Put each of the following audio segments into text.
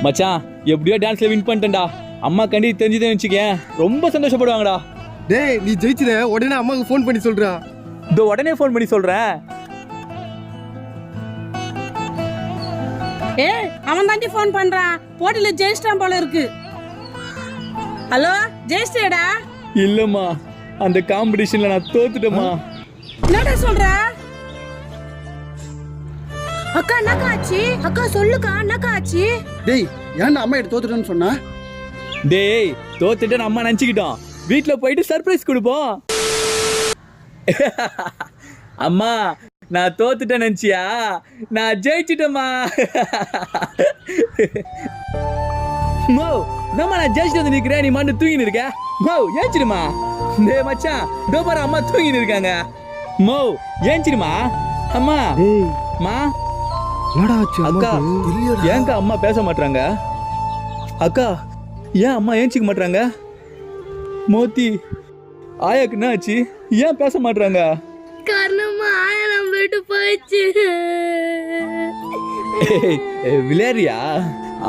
மச்சான் எப்படியோ டான்ஸ்ல வின் பண்ணிட்டேன்டா. அம்மா கண்டி தெரிஞ்சுதான் வச்சுக்கேன், ரொம்ப சந்தோஷப்படுவாங்கடா. டேய் நீ ஜெயிச்சிட, உடனே அம்மாவுக்கு ஃபோன் பண்ணி சொல்றா. இதோ உடனே ஃபோன் பண்ணி சொல்றேன். அவன் தாண்டி ஃபோன் பண்றான், போட்டில ஜெயிச்சிட்டான் போல இருக்கு. ஹலோ, ஜெயிச்சிட்டேடா? இல்லம்மா, அந்த காம்படிஷன்ல நான் தோத்துட்டேம்மா. என்னடா சொல்ற? அக்கா என்னக்கா ஆச்சு? அக்கா சொல்லுக்கா என்னக்கா ஆச்சு? டேய் ஏன்டா அம்மா எடுத்து தோத்துட்டேன்னு சொன்னா? டேய் தோத்துட்டேன்னு அம்மா நினச்சிக்கிட்டோம், வீட்டில் போயிட்டு சர்ப்ரைஸ் கொடுப்போம். அம்மா நான் தோத்துட்டேன் நினச்சியா? நான் ஜெயிச்சிட்டேம்மா. மோ நம்ம நான் ஜெயிச்சுட்டு வந்து நிற்கிறேன், நீ மாட்டு தூங்கின்னு இருக்க. மோ ஏஞ்சிடுமா. டேய் மச்சான் டோபார அம்மா தூங்கின்னு இருக்காங்க. மோ ஏஞ்சிடுமா. அம்மா மா அக்கா ஏங்கா அம்மா பேச மாட்டாங்க? அக்கா ஏன் அம்மா ஏஞ்சிக்க மாட்டாங்க? மோத்தி ஆயாக்கு என்ன ஆச்சு? ஏன் பேச மாட்டாங்க? காரணமா ஆயா நம்ம விட்டு போயிடுச்சு. விளையாடுறியா?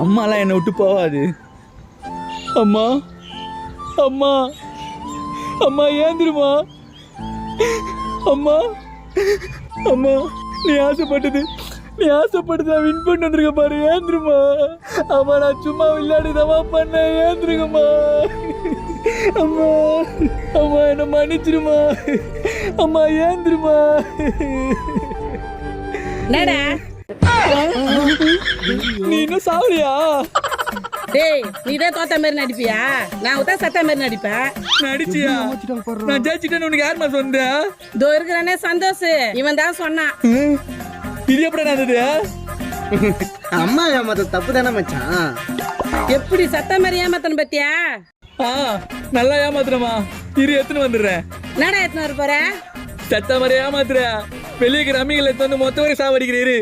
அம்மாலாம் என்னை விட்டு போவாது. அம்மா அம்மா அம்மா ஏந்திருமா. அம்மா அம்மா நீ ஆசைப்பட்டது வின் பண்ணி வந்துருக்க பாரு, ஏந்திருமா. அம்மா நான் சும்மா விளையாடுதமா பண்ண, ஏந்திருக்கம்மா. அம்மா அம்மா என்ன மன்னிச்சிருமா. அம்மா ஏந்திருமா. நீ இன்னும் சாவரியா? டேய் நீதே தோத்த மாதிரி நடிப்பியா? நான் உதா சத்த மாதிரி நடிப்பேன். நடிச்சியா? நான் ஜெயிச்சிட்டேன்னு உனக்கு யாருமா சொன்ன? இதோ இருக்கிறானே சந்தோஷ், இவன் தான் சொன்னான். இது எப்படி நடந்தது? அம்மா ஏமாத்த தப்பு தானே மச்சான். எப்படி சத்த மாதிரி ஏமாத்தணும் பத்தியா? நல்லா ஏமாத்துறமா. இரு எத்தனை வந்துடுறேன். என்னடா எத்தனை வர போற? சத்த மாதிரி ஏமாத்துற. வெளியே இருக்கிற அம்மிகளை வந்து மொத்த வரை சாவடிக்கிறீரு.